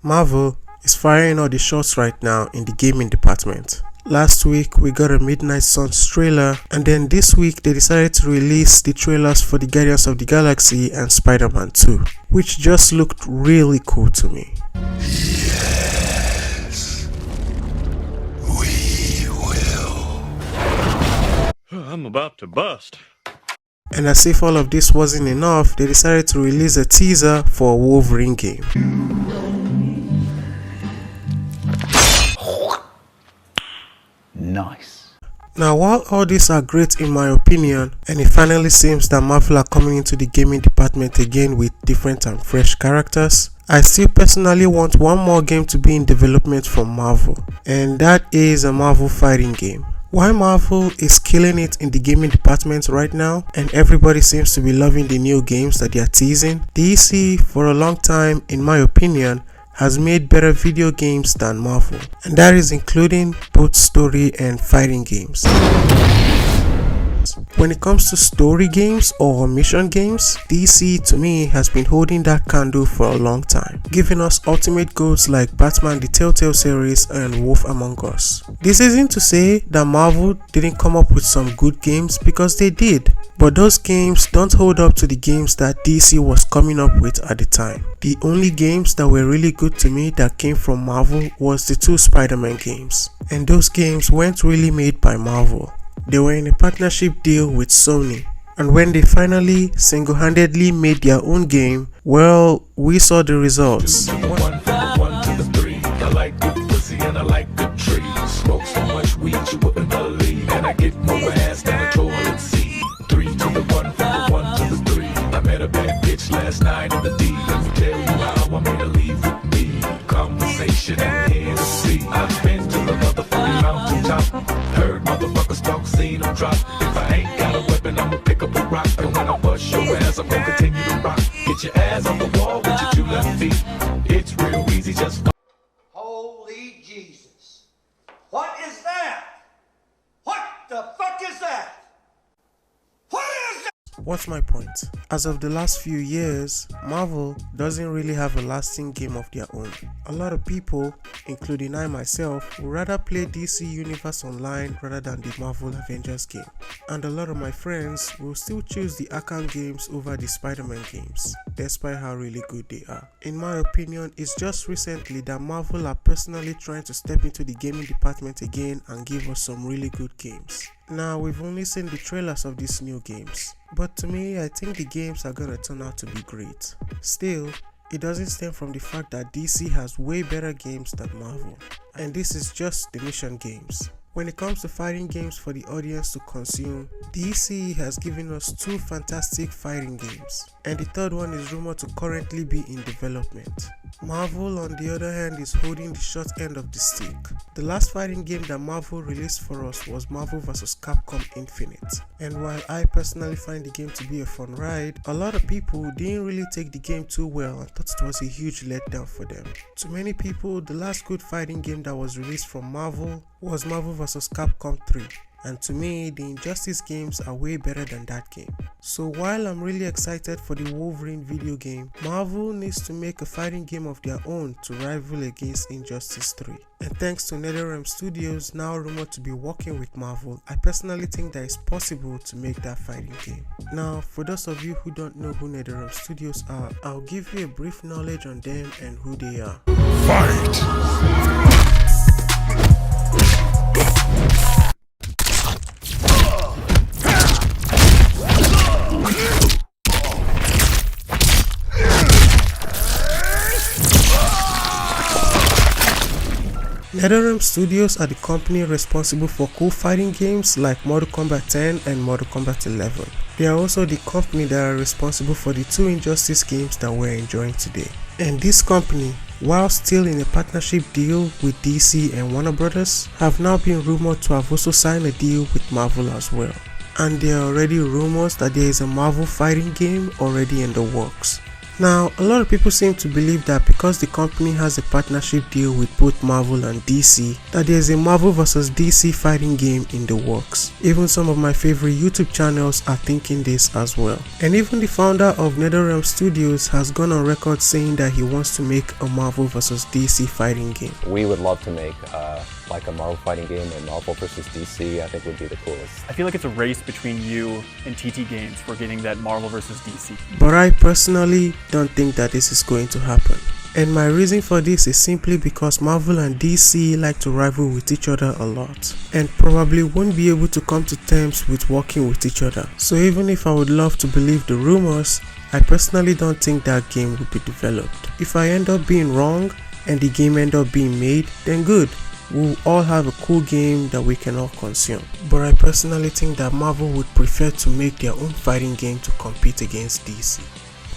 Marvel is firing all the shots right now in the gaming department. Last week we got a Midnight Suns trailer, and then this week they decided to release the trailers for the Guardians of the Galaxy and Spider-Man 2, which just looked really cool to me. Yes, we will. I'm about to bust. And as if all of this wasn't enough, they decided to release a teaser for a Wolverine game. Nice. Now, while all these are great in my opinion, and it finally seems that Marvel are coming into the gaming department again with different and fresh characters, I still personally want one more game to be in development from Marvel, and that is a Marvel fighting game. While Marvel is killing it in the gaming department right now, and everybody seems to be loving the new games that they are teasing, DC for a long time, in my opinion, has made better video games than Marvel, and that is including both story and fighting games. When it comes to story games or mission games, DC to me has been holding that candle for a long time, giving us ultimate goals like Batman the Telltale series and Wolf Among Us. This isn't to say that Marvel didn't come up with some good games, because they did, but those games don't hold up to the games that DC was coming up with at the time. The only games that were really good to me that came from Marvel was the two Spider-Man games, and those games weren't really made by Marvel. They were in a partnership deal with Sony, and when they finally single-handedly made their own game, well, we saw the results. One to the three. I like good pussy and I like good trees. Smoke so much weed you wouldn't believe, and I get more ass than a toilet seat. 3 to the 1 from the 1 to the 3. I met a bad bitch last night in the D. Let me tell you how I made her leave with me. Conversation and Hennessy. I've been to the motherfucking mountaintop. Heard motherfuckers talk, seen them drop. If I ain't got a weapon, I'ma pick up a rock. And when I bust your ass, I'm gonna continue to rock. Get your ass on the wall with your 2 left feet. It's real easy, just Holy Jesus. What is that? What the fuck is that? What is that? What's my point? As of the last few years, Marvel doesn't really have a lasting game of their own. A lot of people, including I myself, would rather play DC Universe Online rather than the Marvel Avengers game. And a lot of my friends will still choose the Arkham games over the Spider-Man games, despite how really good they are. In my opinion, it's just recently that Marvel are personally trying to step into the gaming department again and give us some really good games. Now, we've only seen the trailers of these new games, but to me, I think the games are gonna turn out to be great. Still, it doesn't stem from the fact that DC has way better games than Marvel, and this is just the mission games. When it comes to fighting games for the audience to consume, DC has given us 2 fantastic fighting games, and the third one is rumored to currently be in development. Marvel, on the other hand, is holding the short end of the stick. The last fighting game that Marvel released for us was Marvel vs. Capcom Infinite, and while I personally find the game to be a fun ride, a lot of people didn't really take the game too well and thought it was a huge letdown for them. To many people, the last good fighting game that was released from Marvel was Marvel vs. Capcom 3. And to me, the Injustice games are way better than that game. So while I'm really excited for the Wolverine video game, Marvel needs to make a fighting game of their own to rival against Injustice 3. And thanks to NetherRealm Studios, now rumored to be working with Marvel, I personally think that it's possible to make that fighting game. Now, for those of you who don't know who NetherRealm Studios are, I'll give you a brief knowledge on them and who they are. Fight! NetherRealm Studios are the company responsible for cool fighting games like Mortal Kombat 10 and Mortal Kombat 11. They are also the company that are responsible for the 2 Injustice games that we're enjoying today. And this company, while still in a partnership deal with DC and Warner Brothers, have now been rumored to have also signed a deal with Marvel as well. And there are already rumors that there is a Marvel fighting game already in the works. Now, a lot of people seem to believe that because the company has a partnership deal with both Marvel and DC, that there's a Marvel vs DC fighting game in the works. Even some of my favorite YouTube channels are thinking this as well. And even the founder of NetherRealm Studios has gone on record saying that he wants to make a Marvel vs DC fighting game. We would love to make like a Marvel fighting game, and Marvel vs. DC I think would be the coolest. I feel like it's a race between you and TT Games for getting that Marvel vs. DC. But I personally don't think that this is going to happen. And my reason for this is simply because Marvel and DC like to rival with each other a lot, and probably won't be able to come to terms with working with each other. So even if I would love to believe the rumors, I personally don't think that game will be developed. If I end up being wrong and the game end up being made, then good. We'll all have a cool game that we can all consume. But I personally think that Marvel would prefer to make their own fighting game to compete against DC.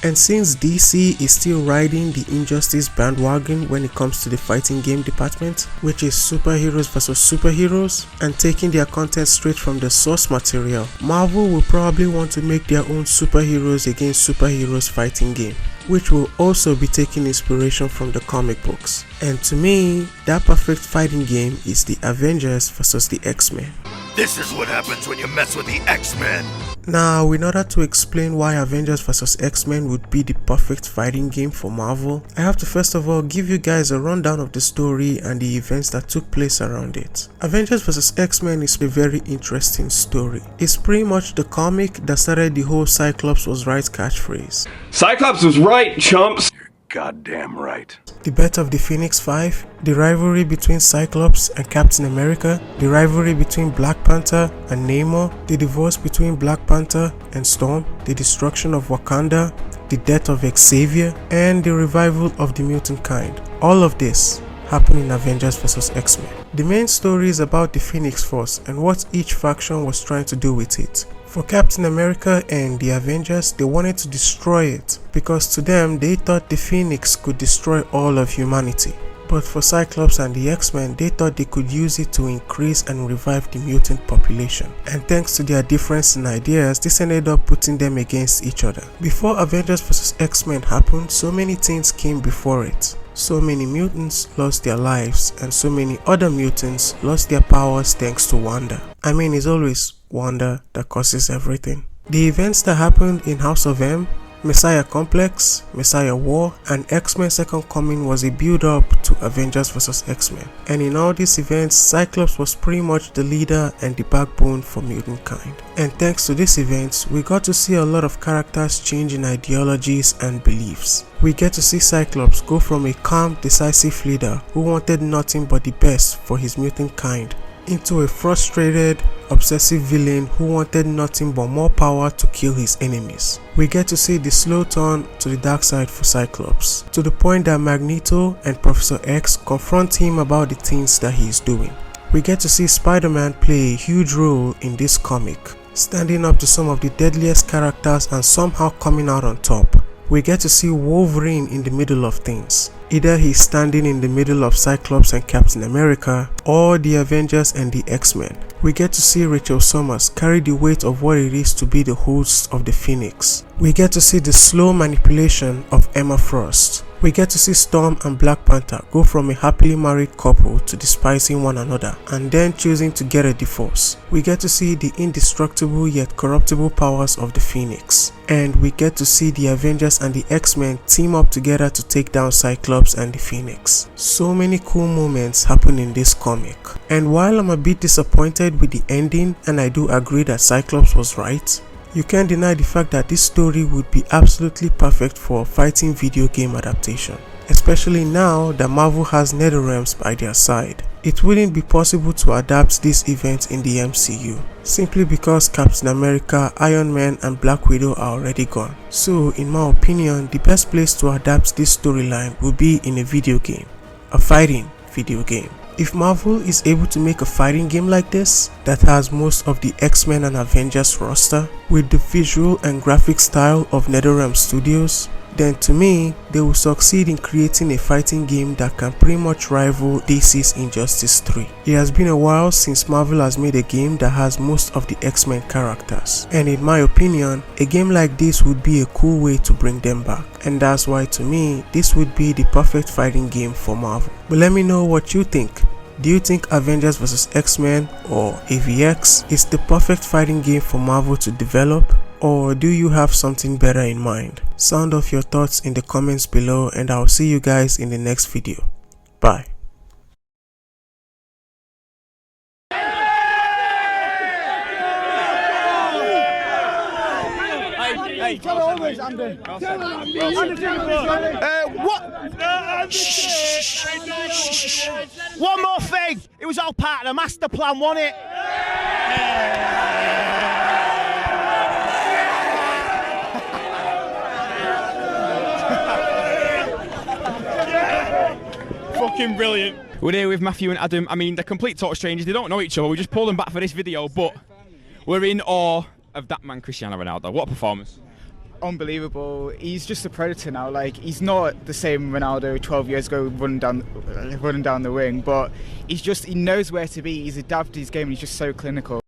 And since DC is still riding the Injustice bandwagon when it comes to the fighting game department, which is superheroes versus superheroes, and taking their content straight from the source material, Marvel will probably want to make their own superheroes against superheroes fighting game, which will also be taking inspiration from the comic books. And to me, that perfect fighting game is the Avengers vs. the X-Men. This is what happens when you mess with the X-Men. Now, in order to explain why Avengers vs. X-Men would be the perfect fighting game for Marvel, I have to first of all give you guys a rundown of the story and the events that took place around it. Avengers vs. X-Men is a very interesting story. It's pretty much the comic that started the whole Cyclops was right catchphrase. Cyclops was right, chumps! Goddamn right. The birth of the Phoenix Five, the rivalry between Cyclops and Captain America, the rivalry between Black Panther and Namor, the divorce between Black Panther and Storm, the destruction of Wakanda, the death of Xavier, and the revival of the mutant kind. All of this happened in Avengers vs. X-Men. The main story is about the Phoenix Force and what each faction was trying to do with it. For Captain America and the Avengers, they wanted to destroy it because to them they thought the Phoenix could destroy all of humanity. But for Cyclops and the X-Men, they thought they could use it to increase and revive the mutant population. And thanks to their difference in ideas, this ended up putting them against each other. Before Avengers vs. X-Men happened, so many things came before it. So many mutants lost their lives, and so many other mutants lost their powers thanks to Wanda. I mean, it's always Wanda that causes everything. The events that happened in House of M, Messiah Complex, Messiah War, and X-Men Second Coming was a build-up to Avengers vs. X-Men. And in all these events, Cyclops was pretty much the leader and the backbone for mutant kind. And thanks to these events, we got to see a lot of characters change in ideologies and beliefs. We get to see Cyclops go from a calm, decisive leader who wanted nothing but the best for his mutant kind, into a frustrated, obsessive villain who wanted nothing but more power to kill his enemies. We get to see the slow turn to the dark side for Cyclops, to the point that Magneto and Professor X confront him about the things that he is doing. We get to see Spider-Man play a huge role in this comic, standing up to some of the deadliest characters and somehow coming out on top. We get to see Wolverine in the middle of things. Either he's standing in the middle of Cyclops and Captain America, or the Avengers and the X-Men. We get to see Rachel Summers carry the weight of what it is to be the host of the Phoenix. We get to see the slow manipulation of Emma Frost. We get to see Storm and Black Panther go from a happily married couple to despising one another and then choosing to get a divorce. We get to see the indestructible yet corruptible powers of the Phoenix. And we get to see the Avengers and the X-Men team up together to take down Cyclops and the Phoenix. So many cool moments happen in this comic. And while I'm a bit disappointed with the ending and I do agree that Cyclops was right, you can't deny the fact that this story would be absolutely perfect for a fighting video game adaptation, especially now that Marvel has NetherRealms by their side. It wouldn't be possible to adapt this event in the MCU, simply because Captain America, Iron Man and Black Widow are already gone. So in my opinion, the best place to adapt this storyline would be in a video game, a fighting video game. If Marvel is able to make a fighting game like this, that has most of the X-Men and Avengers roster, with the visual and graphic style of NetherRealm Studios, then to me, they will succeed in creating a fighting game that can pretty much rival DC's Injustice 3. It has been a while since Marvel has made a game that has most of the X-Men characters, and in my opinion, a game like this would be a cool way to bring them back, and that's why to me, this would be the perfect fighting game for Marvel. But let me know what you think. Do you think Avengers vs X-Men or AVX is the perfect fighting game for Marvel to develop? Or do you have something better in mind? Sound off your thoughts in the comments below, and I'll see you guys in the next video. Bye. One more thing. It was all part of the master plan, wasn't it? Fucking brilliant. We're here with Matthew and Adam. I mean, they're complete total strangers. They don't know each other. We just pulled them back for this video, but we're in awe of that man, Cristiano Ronaldo. What a performance. Unbelievable. He's just a predator now. Like, he's not the same Ronaldo 12 years ago running down the wing, but he knows where to be. He's adapted his game and he's just so clinical.